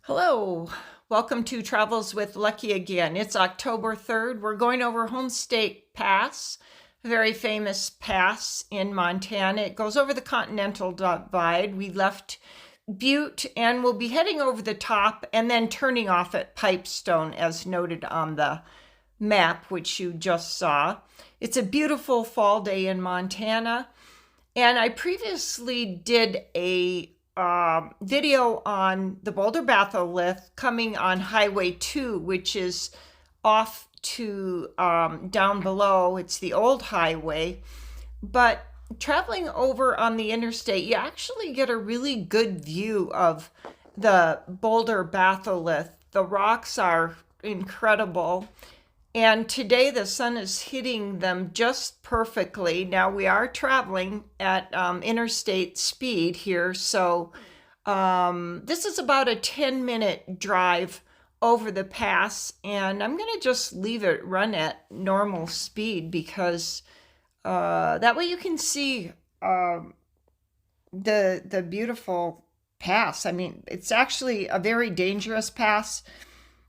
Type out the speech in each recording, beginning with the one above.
Hello, welcome to Travels with Lucky again. It's October 3rd. We're going over Homestake Pass, a very famous pass in Montana. It goes over the Continental Divide. We left Butte and we'll be heading over the top and then turning off at Pipestone as noted on the map, which you just saw. It's a beautiful fall day in Montana. And I previously did a video on the Boulder Batholith coming on Highway 2, which is off to down below. It's the old highway. But traveling over on the interstate, you actually get a really good view of the Boulder Batholith. The rocks are incredible. And today the sun is hitting them just perfectly. Now we are traveling at interstate speed here. So this is about a 10-minute drive over the pass. And I'm going to just leave it run at normal speed because that way you can see the beautiful pass. I mean, it's actually a very dangerous pass.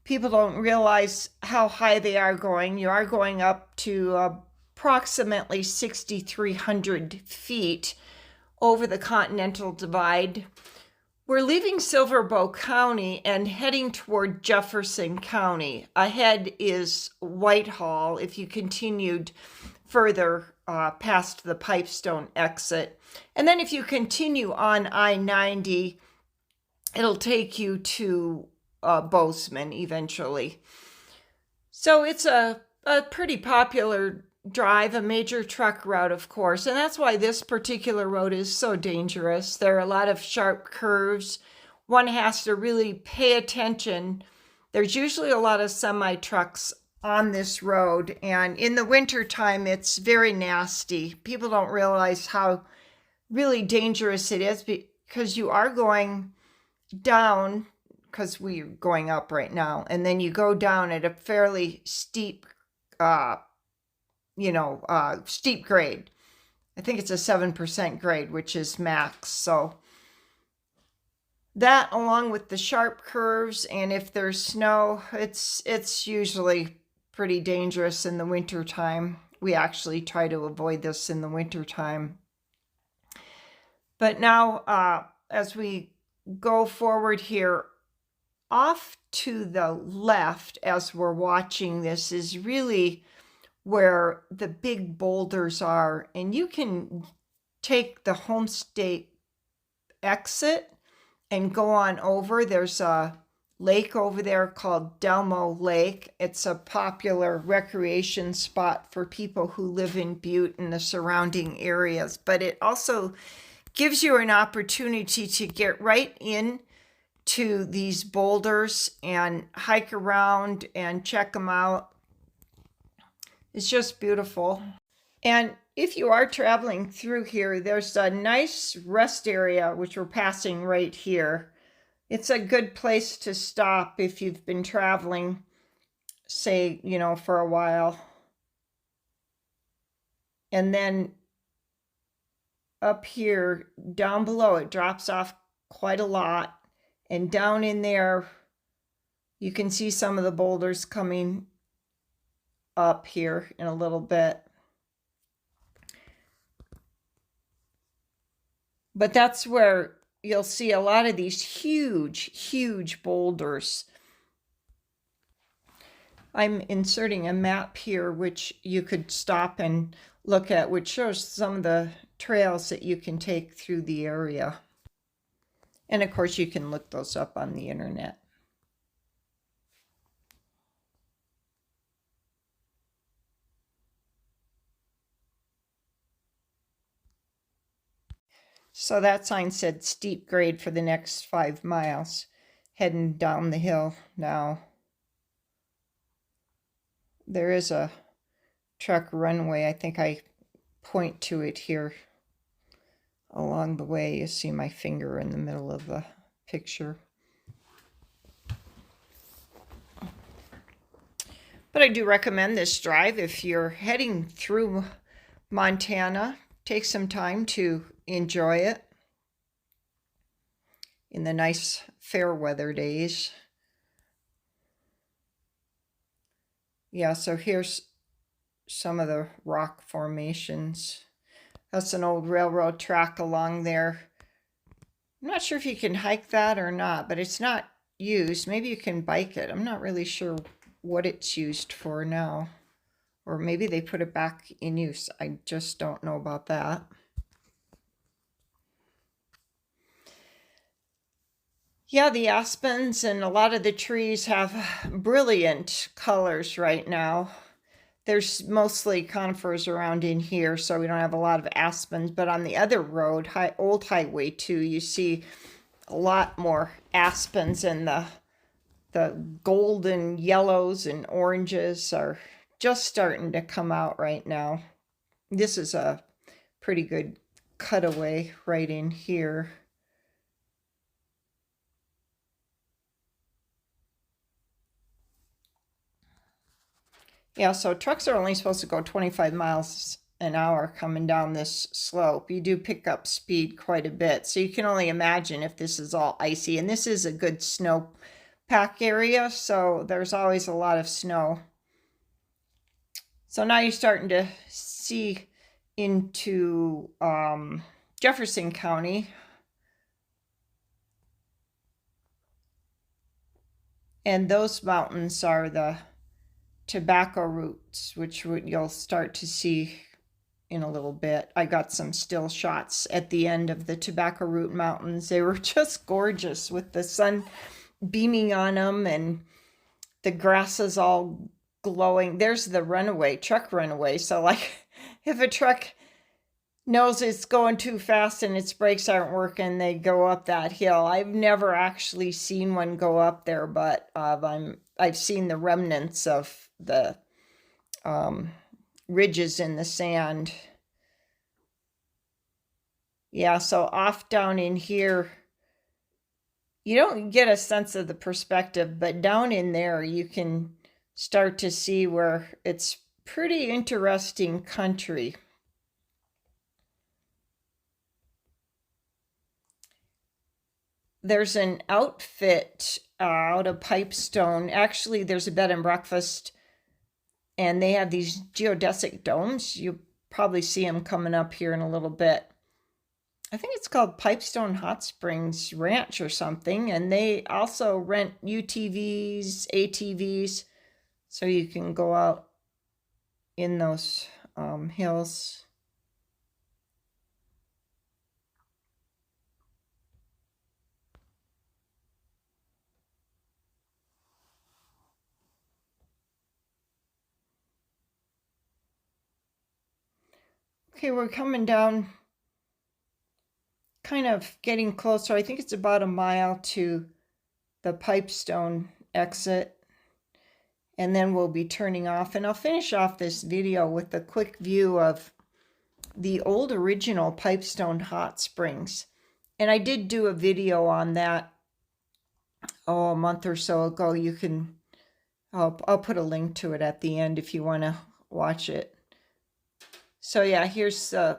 People don't realize how high they are going. You are going up to approximately 6,300 feet over the Continental Divide. We're leaving Silver Bow County and heading toward Jefferson County. Ahead is Whitehall if you continued further past the Pipestone exit. And then if you continue on I-90, it'll take you to Bozeman eventually. So it's a pretty popular drive, a major truck route, of course, and that's why this particular road is so dangerous. There are a lot of sharp curves. One has to really pay attention. There's usually a lot of semi-trucks on this road, and in the wintertime, it's very nasty. People don't realize how really dangerous it is because you are going down, because we're going up right now, and then you go down at a fairly steep, steep grade. I think it's a 7% grade, which is max. So that, along with the sharp curves, and if there's snow, it's usually pretty dangerous in the winter time. We actually try to avoid this in the winter time. But now, as we go forward here, off to the left as we're watching this is really where the big boulders are, and you can take the Homestake exit and go on over. There's a lake over there called Delmo Lake. It's a popular recreation spot for people who live in Butte and the surrounding areas, but it also gives you an opportunity to get right in to these boulders and hike around and check them out. It's just beautiful. And if you are traveling through here, there's a nice rest area, which we're passing right here. It's a good place to stop if you've been traveling, say, for a while. And then up here, down below, it drops off quite a lot. And down in there, you can see some of the boulders coming up here in a little bit. But that's where you'll see a lot of these huge, huge boulders. I'm inserting a map here, which you could stop and look at, which shows some of the trails that you can take through the area. And of course, you can look those up on the internet. So that sign said steep grade for the next 5 miles, heading down the hill now. There is a truck runway. I think I point to it here. Along the way, you see my finger in the middle of the picture. But I do recommend this drive if you're heading through Montana. Take some time to enjoy it. in the nice fair weather days. Yeah, so here's some of the rock formations. That's an old railroad track along there. I'm not sure if you can hike that or not, but it's not used. Maybe you can bike it. I'm not really sure what it's used for now. Or maybe they put it back in use. I just don't know about that. Yeah, the aspens and a lot of the trees have brilliant colors right now. There's mostly conifers around in here, so we don't have a lot of aspens. But on the other road, Old Highway 2, you see a lot more aspens, and the golden yellows and oranges are just starting to come out right now. This is a pretty good cutaway right in here. Yeah, so trucks are only supposed to go 25 miles an hour coming down this slope. You do pick up speed quite a bit. So you can only imagine if this is all icy. And this is a good snow pack area, so there's always a lot of snow. So now you're starting to see into Jefferson County. And those mountains are the tobacco roots, which you'll start to see in a little bit. I got some still shots at the end of the tobacco root mountains. They were just gorgeous with the sun beaming on them and the grasses all glowing. There's the truck runaway. So like if a truck knows it's going too fast and its brakes aren't working, they go up that hill. I've never actually seen one go up there, but I've seen the remnants of the ridges in the sand. Yeah, so off down in here, you don't get a sense of the perspective, but down in there you can start to see where it's pretty interesting country. There's an outfit out of Pipestone. Actually, there's a bed and breakfast, and they have these geodesic domes. You'll probably see them coming up here in a little bit. I think it's called Pipestone Hot Springs Ranch or something, and they also rent UTVs, ATVs, so you can go out in those hills. Okay, we're coming down, kind of getting closer. I think it's about a mile to the Pipestone exit. And then we'll be turning off. And I'll finish off this video with a quick view of the old original Pipestone Hot Springs. And I did do a video on that, a month or so ago. You can, I'll put a link to it at the end if you want to watch it. So yeah, here's the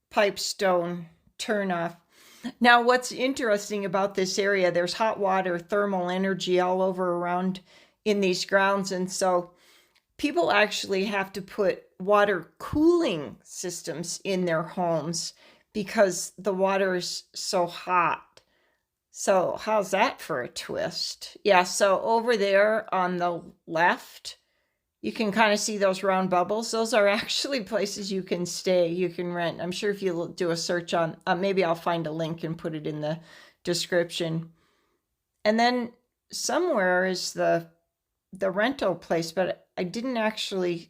Pipestone turnoff. Now, what's interesting about this area, there's hot water, thermal energy all over around in these grounds. And so people actually have to put water cooling systems in their homes because the water is so hot. So how's that for a twist? Yeah, so over there on the left, you can kind of see those round bubbles. Those are actually places you can stay, you can rent. I'm sure if you do a search on, maybe I'll find a link and put it in the description. And then somewhere is the rental place, but I didn't actually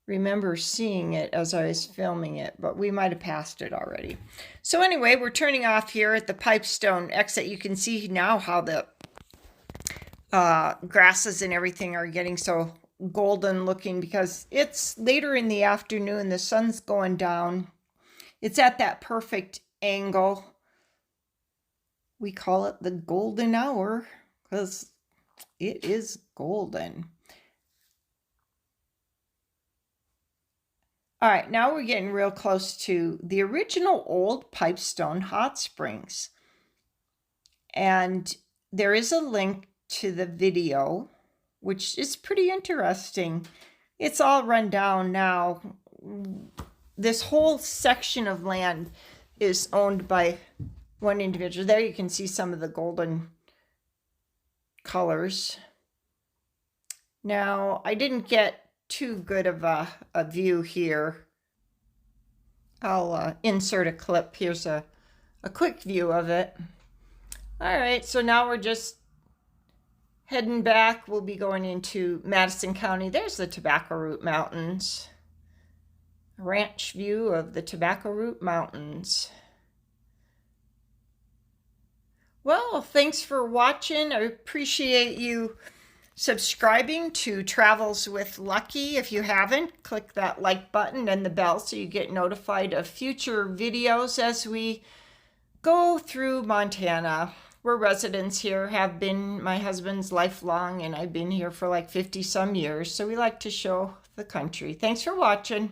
remember seeing it as I was filming it, but we might have passed it already. So anyway, we're turning off here at the Pipestone exit. You can see now how the grasses and everything are getting so golden looking because it's later in the afternoon, the sun's going down. It's at that perfect angle. We call it the golden hour because it is golden. All right, now we're getting real close to the original old Pipestone Hot Springs. And there is a link to the video, which is pretty interesting. It's all run down now. This whole section of land is owned by one individual. There you can see some of the golden colors. Now, I didn't get too good of a view here. I'll insert a clip. Here's a quick view of it. All right, so now we're just heading back. We'll be going into Madison County. There's the Tobacco Root Mountains. A ranch view of the Tobacco Root Mountains. Well, thanks for watching. I appreciate you subscribing to Travels with Lucky. If you haven't, click that like button and the bell so you get notified of future videos as we go through Montana. We're residents here, have been my husband's lifelong, and I've been here for like 50 some years, so we like to show the country. Thanks for watching.